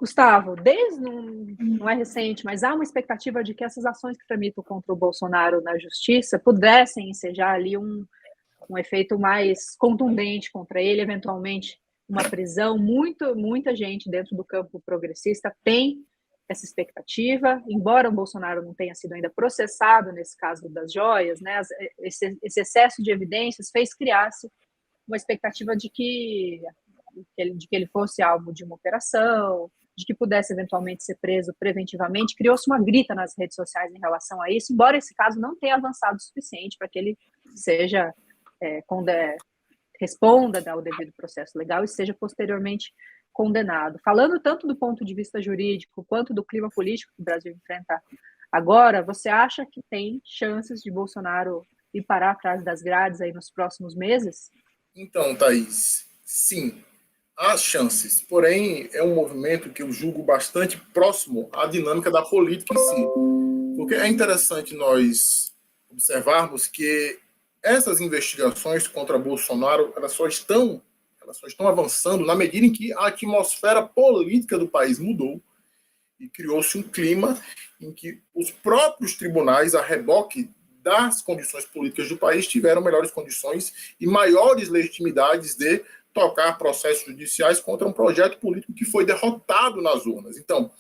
Gustavo, não é recente, mas há uma expectativa de que essas ações que tramitam contra o Bolsonaro na justiça pudessem ensejar ali um efeito mais contundente contra ele, eventualmente uma prisão. Muita gente dentro do campo progressista tem essa expectativa, embora o Bolsonaro não tenha sido ainda processado nesse caso das joias, né, esse excesso de evidências fez criar-se uma expectativa de que ele fosse alvo de uma operação, de que pudesse eventualmente ser preso preventivamente. Criou-se uma grita nas redes sociais em relação a isso, embora esse caso não tenha avançado o suficiente para que ele seja responda ao devido processo legal e seja posteriormente condenado. Falando tanto do ponto de vista jurídico quanto do clima político que o Brasil enfrenta agora, você acha que tem chances de Bolsonaro ir parar atrás das grades aí nos próximos meses? Então, Thaís, sim, há chances. Porém, é um movimento que eu julgo bastante próximo à dinâmica da política em si. Porque é interessante nós observarmos que essas investigações contra Bolsonaro elas só estão avançando na medida em que a atmosfera política do país mudou e criou-se um clima em que os próprios tribunais, a reboque das condições políticas do país, tiveram melhores condições e maiores legitimidades de tocar processos judiciais contra um projeto político que foi derrotado nas urnas. Então,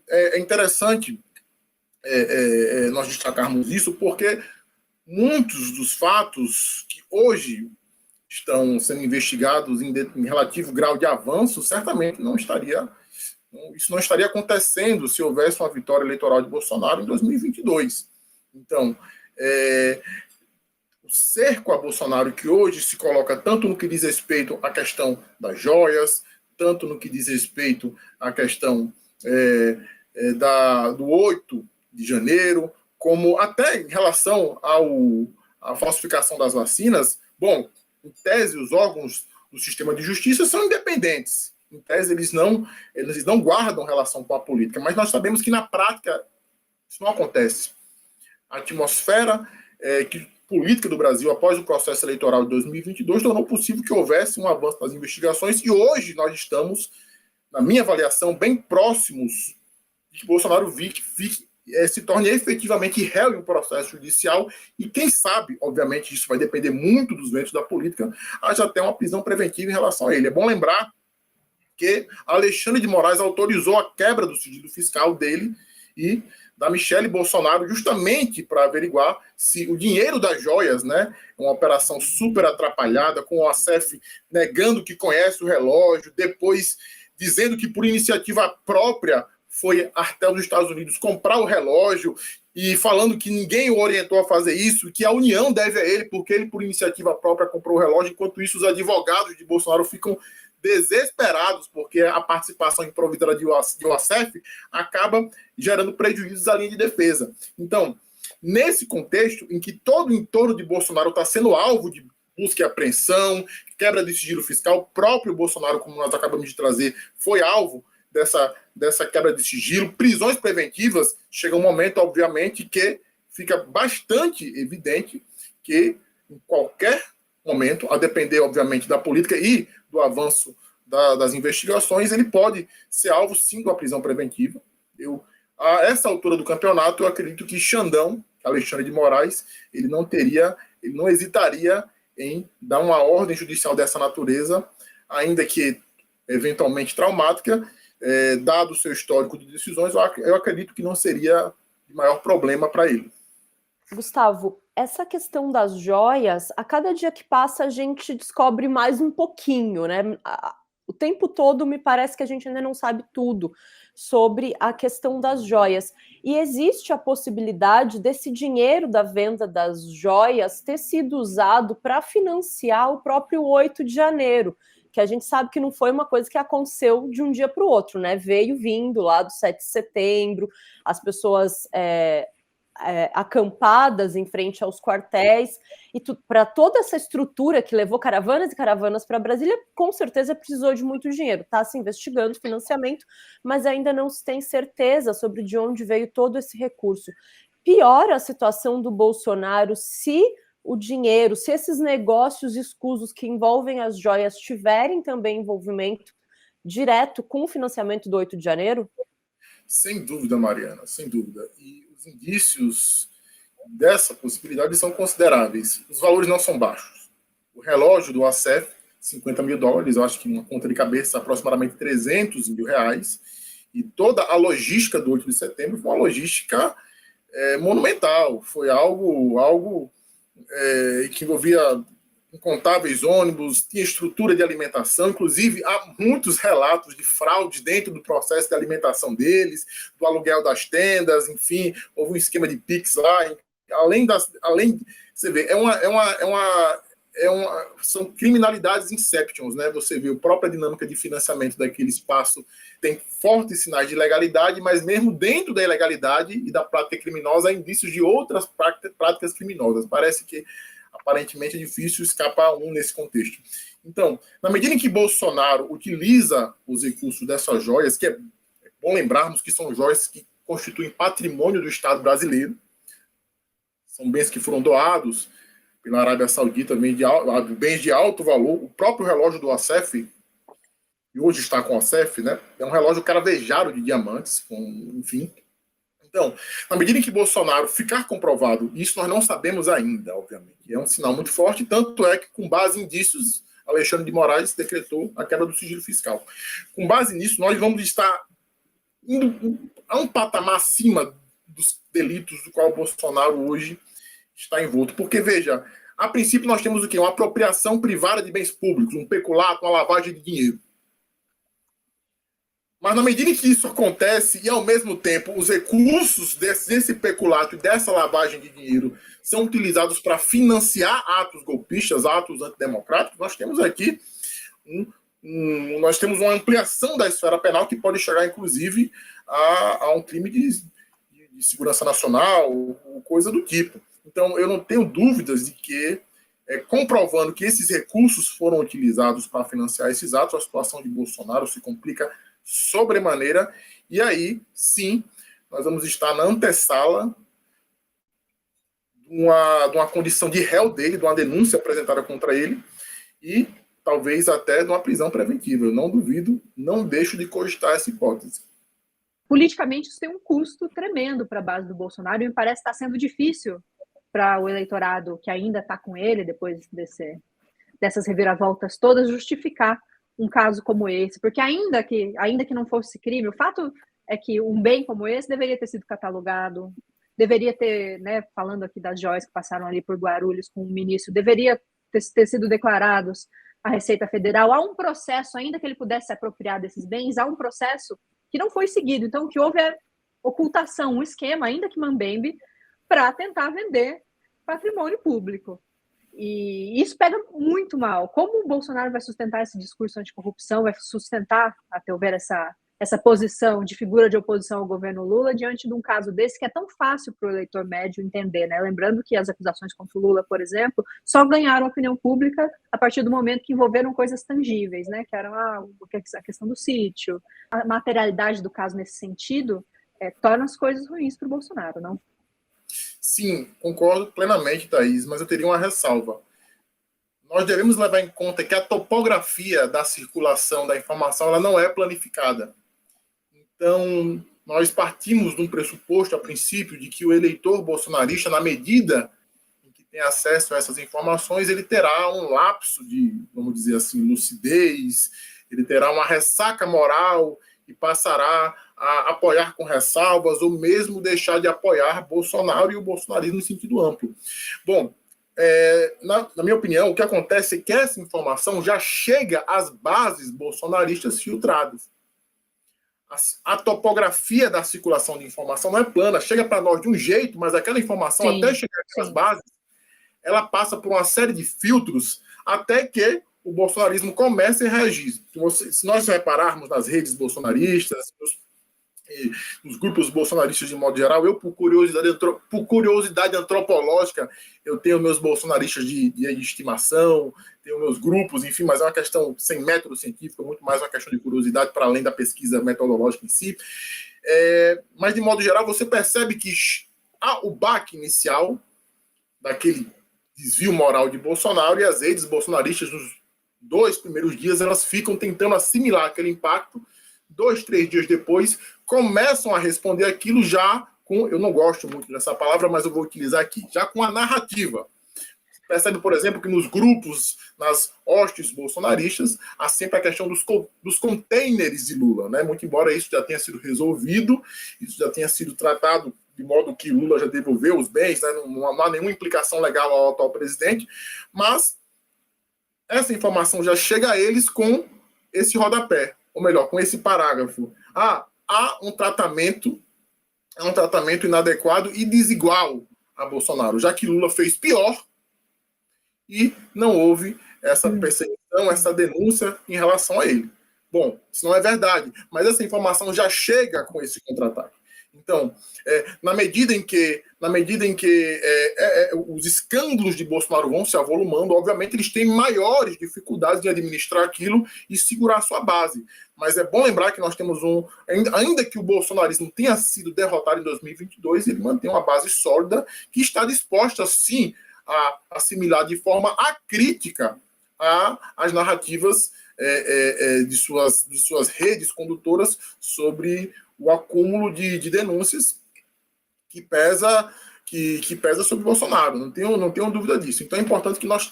é interessante nós destacarmos isso, porque muitos dos fatos que hoje estão sendo investigados em relativo grau de avanço, certamente isso não estaria acontecendo se houvesse uma vitória eleitoral de Bolsonaro em 2022. Então, o cerco a Bolsonaro, que hoje se coloca tanto no que diz respeito à questão das joias, tanto no que diz respeito à questão do 8 de janeiro, como até em relação à falsificação das vacinas. Bom, em tese, os órgãos do sistema de justiça são independentes. Em tese, eles não guardam relação com a política, mas nós sabemos que na prática isso não acontece. A atmosfera política do Brasil após o processo eleitoral de 2022 tornou possível que houvesse um avanço nas investigações e hoje nós estamos, na minha avaliação, bem próximos de que Bolsonaro se torne efetivamente réu em um processo judicial e quem sabe, obviamente isso vai depender muito dos ventos da política, haja até uma prisão preventiva em relação a ele. É bom lembrar que Alexandre de Moraes autorizou a quebra do sigilo fiscal dele e da Michele Bolsonaro justamente para averiguar se o dinheiro das joias, né, uma operação super atrapalhada, com o ACF negando que conhece o relógio, depois dizendo que por iniciativa própria foi Artel dos Estados Unidos comprar o relógio e falando que ninguém o orientou a fazer isso, que a União deve a ele porque ele por iniciativa própria comprou o relógio, enquanto isso os advogados de Bolsonaro ficam desesperados porque a participação improvisada de UACF acaba gerando prejuízos à linha de defesa. Então, nesse contexto em que todo o entorno de Bolsonaro está sendo alvo de busca e apreensão, quebra de sigilo fiscal, o próprio Bolsonaro, como nós acabamos de trazer, foi alvo dessa quebra de sigilo, prisões preventivas, chega um momento, obviamente, que fica bastante evidente que em qualquer momento, a depender, obviamente, da política e do avanço das investigações, ele pode ser alvo, sim, de uma prisão preventiva. A essa altura do campeonato, eu acredito que Xandão, Alexandre de Moraes, ele não hesitaria em dar uma ordem judicial dessa natureza, ainda que eventualmente traumática, dado o seu histórico de decisões, eu acredito que não seria de maior problema para ele. Gustavo, essa questão das joias, a cada dia que passa a gente descobre mais um pouquinho, né? O tempo todo me parece que a gente ainda não sabe tudo sobre a questão das joias. E existe a possibilidade desse dinheiro da venda das joias ter sido usado para financiar o próprio 8 de janeiro, que a gente sabe que não foi uma coisa que aconteceu de um dia para o outro, né? Veio vindo lá do 7 de setembro, as pessoas acampadas em frente aos quartéis, e para toda essa estrutura que levou caravanas e caravanas para Brasília, com certeza precisou de muito dinheiro. Está se investigando financiamento, mas ainda não se tem certeza sobre de onde veio todo esse recurso. Piora a situação do Bolsonaro se o dinheiro, se esses negócios escusos que envolvem as joias tiverem também envolvimento direto com o financiamento do 8 de janeiro? Sem dúvida, Mariana, sem dúvida. E os indícios dessa possibilidade são consideráveis. Os valores não são baixos. O relógio do ASEF, $50 mil, eu acho que uma conta de cabeça aproximadamente R$300 mil. E toda a logística do 8 de setembro foi uma logística monumental. Foi algo que envolvia incontáveis ônibus, tinha estrutura de alimentação, inclusive há muitos relatos de fraude dentro do processo de alimentação deles, do aluguel das tendas, enfim, houve um esquema de Pix lá, você vê, são criminalidades inceptions, né? Você vê a própria dinâmica de financiamento daquele espaço tem fortes sinais de ilegalidade, mas mesmo dentro da ilegalidade e da prática criminosa há indícios de outras práticas criminosas. Parece que aparentemente é difícil escapar nesse contexto. Então, na medida em que Bolsonaro utiliza os recursos dessas joias, que é bom lembrarmos que são joias que constituem patrimônio do Estado brasileiro, são bens que foram doados pela Arábia Saudita, bens de alto valor, o próprio relógio do ASEF, e hoje está com o ASEF, né? É um relógio caravejado de diamantes, enfim. Então, na medida em que Bolsonaro ficar comprovado, isso nós não sabemos ainda, obviamente, é um sinal muito forte, tanto é que, com base em indícios, Alexandre de Moraes decretou a quebra do sigilo fiscal. Com base nisso, nós vamos estar indo a um patamar acima dos delitos do qual Bolsonaro hoje está envolto. Porque, veja, a princípio nós temos o quê? Uma apropriação privada de bens públicos, um peculato, uma lavagem de dinheiro. Mas na medida em que isso acontece e, ao mesmo tempo, os recursos desse peculato e dessa lavagem de dinheiro são utilizados para financiar atos golpistas, atos antidemocráticos, nós temos aqui nós temos uma ampliação da esfera penal que pode chegar, inclusive, a um crime de segurança nacional, ou coisa do tipo. Então, eu não tenho dúvidas de que, comprovando que esses recursos foram utilizados para financiar esses atos, a situação de Bolsonaro se complica sobremaneira, e aí, sim, nós vamos estar na antessala de uma condição de réu dele, de uma denúncia apresentada contra ele, e talvez até de uma prisão preventiva. Eu não duvido, não deixo de cogitar essa hipótese. Politicamente, isso tem um custo tremendo para a base do Bolsonaro, e me parece que está sendo difícil para o eleitorado que ainda está com ele, depois dessas reviravoltas todas, justificar um caso como esse, porque ainda que não fosse crime, o fato é que um bem como esse deveria ter sido catalogado, deveria ter, né, falando aqui das joias que passaram ali por Guarulhos com o ministro, deveria ter sido declarados à Receita Federal. Há um processo, ainda que ele pudesse se apropriar desses bens, há um processo que não foi seguido. Então, o que houve é ocultação, um esquema, ainda que mambembe, para tentar vender patrimônio público. E isso pega muito mal. Como o Bolsonaro vai sustentar esse discurso anticorrupção, vai sustentar, até eu ver, essa posição de figura de oposição ao governo Lula diante de um caso desse que é tão fácil para o eleitor médio entender, né? Lembrando que as acusações contra o Lula, por exemplo, só ganharam opinião pública a partir do momento que envolveram coisas tangíveis, né? Que eram a questão do sítio. A materialidade do caso nesse sentido torna as coisas ruins para o Bolsonaro, não? Sim, concordo plenamente, Thaís, mas eu teria uma ressalva. Nós devemos levar em conta que a topografia da circulação da informação ela não é planificada. Então, nós partimos de um pressuposto, a princípio, de que o eleitor bolsonarista, na medida em que tem acesso a essas informações, ele terá um lapso de, vamos dizer assim, lucidez, ele terá uma ressaca moral e passará a apoiar com ressalvas ou mesmo deixar de apoiar Bolsonaro e o bolsonarismo em sentido amplo. Bom, na minha opinião, o que acontece é que essa informação já chega às bases bolsonaristas filtradas. A topografia da circulação de informação não é plana, chega para nós de um jeito, mas aquela informação, sim, até chegar às bases, ela passa por uma série de filtros até que o bolsonarismo comece a reagir. Se nós repararmos nas redes bolsonaristas, nos grupos bolsonaristas de modo geral, eu, por curiosidade antropológica, eu tenho meus bolsonaristas de estimação, tenho meus grupos, enfim, mas é uma questão sem método científico, muito mais uma questão de curiosidade para além da pesquisa metodológica em si. Mas, de modo geral, você percebe que há o baque inicial daquele desvio moral de Bolsonaro e as redes bolsonaristas 2 primeiros dias, elas ficam tentando assimilar aquele impacto. 2, 3 dias depois, começam a responder aquilo já com, eu não gosto muito dessa palavra, mas eu vou utilizar aqui, já com a narrativa. Percebe, por exemplo, que nos grupos, nas hostes bolsonaristas, há sempre a questão dos containers de Lula, né? Muito embora isso já tenha sido resolvido, isso já tenha sido tratado de modo que Lula já devolveu os bens, né? Não há nenhuma implicação legal ao atual presidente, mas essa informação já chega a eles com esse rodapé, ou melhor, com esse parágrafo. Há um tratamento inadequado e desigual a Bolsonaro, já que Lula fez pior e não houve essa perseguição, essa denúncia em relação a ele. Bom, isso não é verdade, mas essa informação já chega com esse contra-ataque. Então, na medida em que os escândalos de Bolsonaro vão se avolumando, obviamente eles têm maiores dificuldades de administrar aquilo e segurar a sua base. Mas é bom lembrar que nós temos ainda que o bolsonarismo tenha sido derrotado em 2022, ele mantém uma base sólida que está disposta, sim, a assimilar de forma acrítica as narrativas de suas redes condutoras sobre o acúmulo de denúncias que pesa sobre Bolsonaro. Não tenho dúvida disso. Então é importante que nós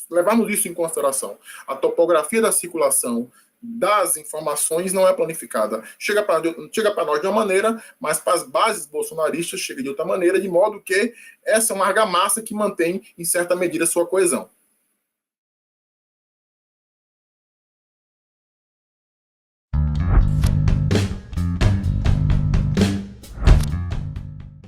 levarmos isso em consideração. A topografia da circulação das informações não é planificada. Chega para nós de uma maneira, mas para as bases bolsonaristas chega de outra maneira, de modo que essa é uma argamassa que mantém, em certa medida, sua coesão.